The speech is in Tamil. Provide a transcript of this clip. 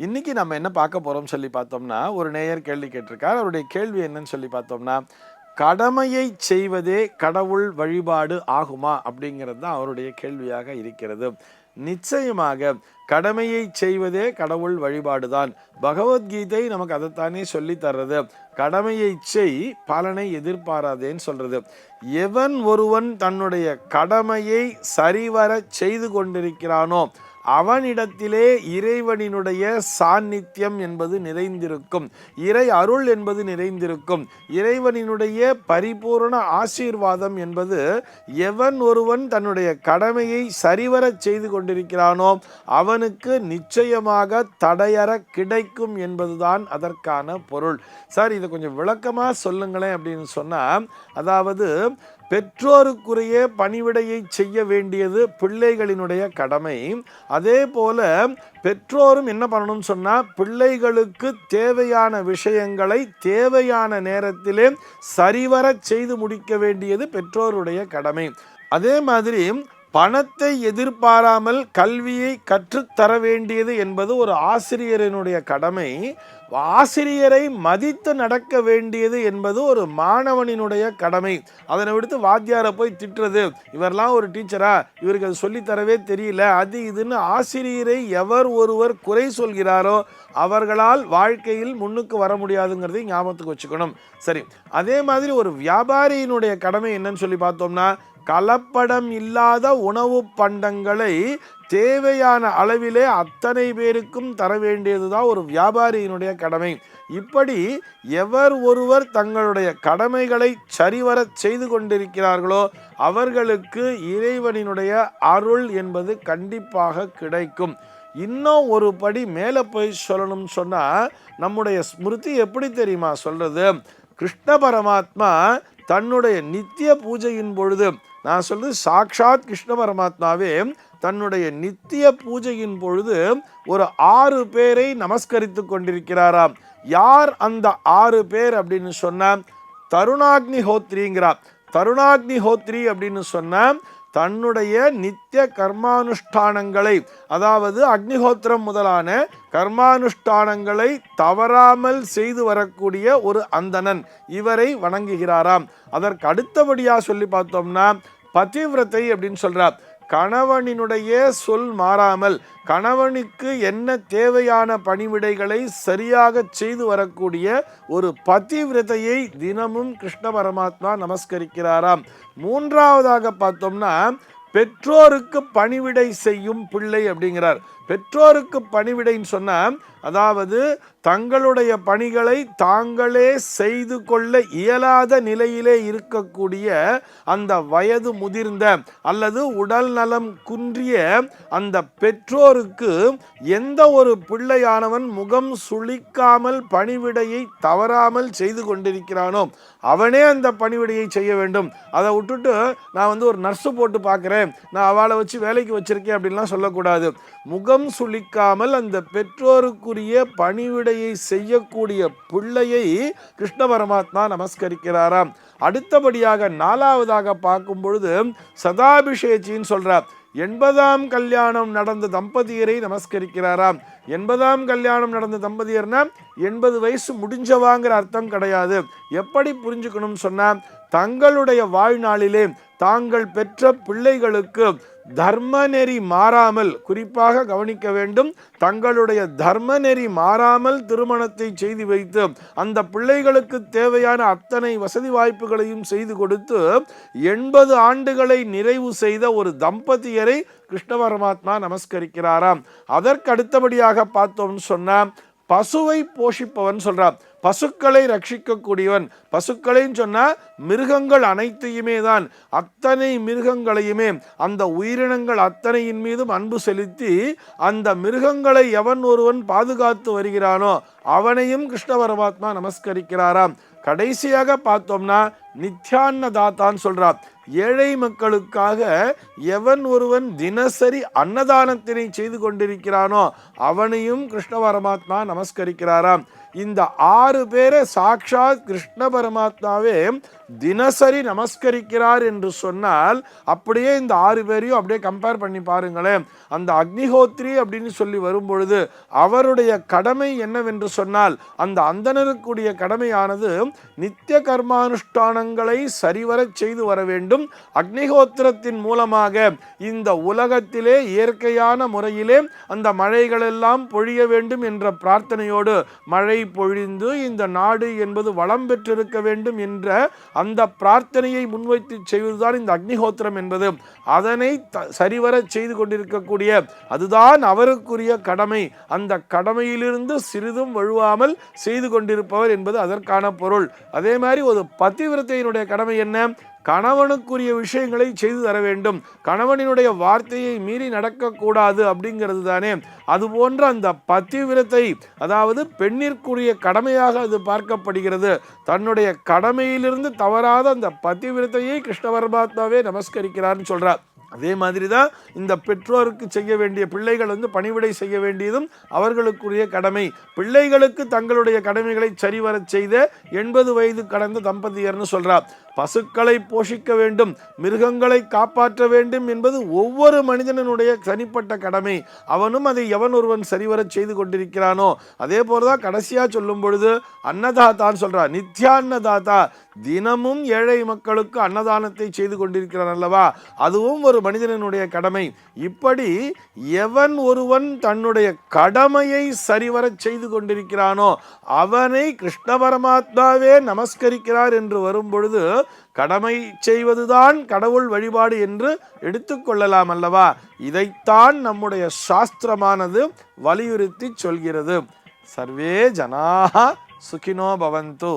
இன்னைக்கு நம்ம என்ன பார்க்க போறோம் சொல்லி பார்த்தோம்னா, ஒரு நேயர் கேள்வி கேட்டிருக்கார். அவருடைய கேள்வி என்னன்னு சொல்லி பார்த்தோம்னா, கடமையை செய்வதே கடவுள் வழிபாடு ஆகுமா? அப்படிங்கிறது தான் அவருடைய கேள்வியாக இருக்கிறது. நிச்சயமாக கடமையை செய்வதே கடவுள் வழிபாடுதான். பகவத்கீதை நமக்கு அதைத்தானே சொல்லி தர்றது. கடமையை செய், பலனை எதிர்பாராதேன்னு சொல்றது. எவன் ஒருவன் தன்னுடைய கடமையை சரிவர செய்து கொண்டிருக்கிறானோ அவனிடத்திலே இறைவனினுடைய சாநித்தியம் என்பது நிறைந்திருக்கும், இறை அருள் என்பது நிறைந்திருக்கும், இறைவனினுடைய பரிபூர்ண ஆசீர்வாதம் என்பது எவன் ஒருவன் தன்னுடைய கடமையை சரிவர செய்து கொண்டிருக்கிறானோ அவனுக்கு நிச்சயமாக தடையற கிடைக்கும் என்பதுதான் அதற்கான பொருள். சார், இதை கொஞ்சம் விளக்கமாக சொல்லுங்களேன் அப்படின்னு சொன்னால், அதாவது பெற்றோருக்குரிய பணிவிடையை செய்ய வேண்டியது பிள்ளைகளினுடைய கடமை. அதே போல பெற்றோரும் என்ன பண்ணணும்னு சொன்னால், பிள்ளைகளுக்கு தேவையான விஷயங்களை தேவையான நேரத்திலே சரிவர செய்து முடிக்க வேண்டியது பெற்றோருடைய கடமை. அதே மாதிரி பணத்தை எதிர்பாராமல் கல்வியை கற்றுத்தர வேண்டியது என்பது ஒரு ஆசிரியரினுடைய கடமை. ஆசிரியரை மதித்து நடக்க வேண்டியது என்பது ஒரு மாணவனினுடைய கடமை. அதனை விடுத்து வாத்தியாரை போய் திட்டுறது, இவரெல்லாம் ஒரு டீச்சரா, இவருக்கு அது சொல்லித்தரவே தெரியல, அது இதுன்னு ஆசிரியரை எவர் ஒருவர் குறை சொல்கிறாரோ அவர்களால் வாழ்க்கையில் முன்னுக்கு வர முடியாதுங்கிறதை ஞாபகத்துக்கு வச்சுக்கணும். சரி, அதே மாதிரி ஒரு வியாபாரியினுடைய கடமை என்னன்னு சொல்லி பார்த்தோம்னா, கலப்படம் இல்லாத உணவு பண்டங்களை தேவையான அளவிலே அத்தனை பேருக்கும் தர வேண்டியதுதான் ஒரு வியாபாரியினுடைய கடமை. இப்படி எவர் ஒருவர் தங்களுடைய கடமைகளை சரிவர செய்து கொண்டிருக்கிறார்களோ அவர்களுக்கு இறைவனினுடைய அருள் என்பது கண்டிப்பாக கிடைக்கும். இன்னும் ஒரு படி மேலே போய் சொல்லணும்னு சொன்னால், நம்முடைய ஸ்மிருதி எப்படி தெரியுமா சொல்றது? கிருஷ்ண பரமாத்மா தன்னுடைய நித்திய பூஜையின் பொழுது, நான் சொல்றது சாக்ஷாத் கிருஷ்ண பரமாத்மாவே தன்னுடைய நித்திய பூஜையின் பொழுது ஒரு 6 பேரை நமஸ்கரித்து கொண்டிருக்கிறாராம். யார் அந்த 6 பேர் அப்படின்னு சொன்னா, தருணாக்னிஹோத்ரிங்கிறார். தருணாக்னிஹோத்ரி அப்படின்னு சொன்னா, தன்னுடைய நித்திய கர்மானுஷ்டானங்களை, அதாவது அக்னிஹோத்திரம் முதலான கர்மானுஷ்டானங்களை தவறாமல் செய்து வரக்கூடிய ஒரு அந்தணன், இவரை வணங்குகிறாராம். அதற்கு அடுத்தபடியாக சொல்லி பார்த்தோம்னா பதிவிரத்தை அப்படின்னு சொல்றார். கணவனினுடைய சொல் மாறாமல் கணவனுக்கு என்ன தேவையான பணிவிடைகளை சரியாக செய்து வரக்கூடிய ஒரு பதிவிரதையை தினமும் கிருஷ்ண பரமாத்மா நமஸ்கரிக்கிறாராம். மூன்றாவதாக பார்த்தோம்னா பெற்றோருக்கு பணிவிடை செய்யும் பிள்ளை அப்படிங்கிறார். பெற்றோருக்கு பணிவிடைன்னு சொன்னால், அதாவது தங்களுடைய பணிகளை தாங்களே செய்து கொள்ள இயலாத நிலையிலே இருக்கக்கூடிய அந்த வயது முதிர்ந்த அல்லது உடல் நலம் குன்றிய அந்த பெற்றோருக்கு எந்த ஒரு பிள்ளையானவன் முகம் சுளிக்காமல் பணிவிடையை தவறாமல் செய்து கொண்டிருக்கிறானோ அவனே அந்த பணிவிடையை செய்ய வேண்டும். அதை விட்டுட்டு நான் ஒரு நர்ஸு போட்டு பார்க்குறேன், நான் அவளை வச்சு வேலைக்கு வச்சிருக்கேன் அப்படின்லாம் சொல்லக்கூடாது. முகம் சுளிக்காமல் அந்த பெற்றோருக்குரிய பணிவிடையை செய்யக்கூடிய பிள்ளையை கிருஷ்ண பரமாத்மா நமஸ்கரிக்கிறாராம். அடுத்தபடியாக 4வதாக பார்க்கும் பொழுது சதாபிஷேச்சின்னு சொல்றார். 80ஆம் கல்யாணம் நடந்த தம்பதியரை நமஸ்கரிக்கிறாராம். 80ஆம் கல்யாணம் நடந்த தம்பதியர்னா 80 வயசு முடிஞ்சவாங்கிற அர்த்தம் கிடையாது. எப்படி புரிஞ்சுக்கணும் சொன்னா, தங்களுடைய வாழ்நாளிலே தாங்கள் பெற்ற பிள்ளைகளுக்கு தர்ம நெறி மாறாமல், குறிப்பாக கவனிக்க வேண்டும், தங்களுடைய தர்ம நெறி மாறாமல் திருமணத்தை செய்து வைத்து அந்த பிள்ளைகளுக்கு தேவையான அத்தனை வசதி வாய்ப்புகளையும் செய்து கொடுத்து 80 ஆண்டுகளை நிறைவு செய்த ஒரு தம்பதியரை கிருஷ்ண பரமாத்மா நமஸ்கரிக்கிறாராம். அதற்கு அடுத்தபடியாக பார்த்தோம்னு சொன்னா பசுவை போஷிப்பவன் சொல்றார். பசுக்களை ரட்சிக்கக்கூடியவன். பசுக்களைன்னு சொன்னா மிருகங்கள் அனைத்தையுமே தான், அத்தனை மிருகங்களையுமே, அந்த உயிரினங்கள் அத்தனையின் மீதும் அன்பு செலுத்தி அந்த மிருகங்களை எவன் ஒருவன் பாதுகாத்து வருகிறானோ அவனையும் கிருஷ்ண பரமாத்மா நமஸ்கரிக்கிறாராம். கடைசியாக பார்த்தோம்னா நித்யான்னதாத்தான்னு சொல்றார். ஏழை மக்களுக்காக எவன் ஒருவன் தினசரி அன்னதானத்தினை செய்து கொண்டிருக்கிறானோ அவனையும் கிருஷ்ண பரமாத்மா நமஸ்கரிக்கிறாராம். இந்த 6 பேரை சாக்ஷாத் கிருஷ்ண பரமாத்மாவே தினசரி நமஸ்கரிக்கிறார் என்று சொன்னால், அப்படியே இந்த 6 பேரையும் அப்படியே கம்பேர் பண்ணி பாருங்களேன். அந்த அக்னிஹோத்ரி அப்படின்னு சொல்லி வரும்பொழுது அவருடைய கடமை என்னவென்று சொன்னால், அந்த அந்தணருக்குடைய கடமையானது நித்திய கர்மானுஷ்டானங்களை சரிவரச் செய்து வர வேண்டும். அக்னிஹோத்திரத்தின் மூலமாக இந்த உலகத்திலே இயற்கையான முறையிலே அந்த மழைகளெல்லாம் பொழிய வேண்டும் என்ற பிரார்த்தனையோடு மழை பொழிந்து இந்த நாடு என்பது வளம் பெற்றிருக்க வேண்டும் என்ற அந்த பிரார்த்தனையை முன்வைத்து செய்வதுதான் இந்த அக்னிஹோத்திரம் என்பது. அதனை சரிவர செய்து கொண்டிருக்கக்கூடிய அதுதான் அவருக்குரிய கடமை. அந்த கடமையிலிருந்து சிறிதும் வழுவாமல் செய்து கொண்டிருப்பவர் என்பது அதற்கான பொருள். அதே மாதிரி ஒரு பதிவிரத்தையினுடைய கடமை என்ன? கணவனுக்குரிய விஷயங்களை செய்து தர வேண்டும். கணவனினுடைய வார்த்தையை மீறி நடக்கக்கூடாது அப்படிங்கிறது தானே. அதுபோன்ற அந்த பதிவிரத்தை, அதாவது பெண்ணிற்குரிய கடமையாக அது பார்க்கப்படுகிறது. தன்னுடைய கடமையிலிருந்து தவறாத அந்த பதிவிரத்தையை கிருஷ்ண பரமாத்மாவே நமஸ்கரிக்கிறார்னு சொல்றார். அதே மாதிரி தான் இந்த பெற்றோருக்கு செய்ய வேண்டிய, பிள்ளைகள் பணிவிடை செய்ய வேண்டியதும் அவர்களுக்குரிய கடமை. பிள்ளைகளுக்கு தங்களுடைய கடமைகளை சரிவர செய்த 80 வயது கடந்த தம்பதியர்னு சொல்றார். பசுக்களை போஷிக்க வேண்டும், மிருகங்களை காப்பாற்ற வேண்டும் என்பது ஒவ்வொரு மனிதனுடைய தனிப்பட்ட கடமை. அவனும் அதை எவன் ஒருவன் சரிவர செய்து கொண்டிருக்கிறானோ. அதே போலதான் கடைசியா சொல்லும் பொழுது அன்னதாத்தான்னு சொல்றார். நித்யான்னதாத்தா, தினமும் ஏழை மக்களுக்கு அன்னதானத்தை செய்து கொண்டிருக்கிறான் அல்லவா, அதுவும் ஒரு மனிதனுடைய கடமை. இப்படி எவன் ஒருவன் தன்னுடைய கடமையை சரிவர செய்து கொண்டிருக்கிறானோ அவனை கிருஷ்ண பரமாத்மாவே நமஸ்கரிக்கிறார் என்று வரும் பொழுது கடமை செய்வதுதான் கடவுள் வழிபாடு என்று எடுத்துக்கொள்ளலாம் அல்லவா. இதைத்தான் நம்முடைய சாஸ்திரமானது வலியுறுத்தி சொல்கிறது. சர்வே ஜனாஹ சுகினோ பவந்து.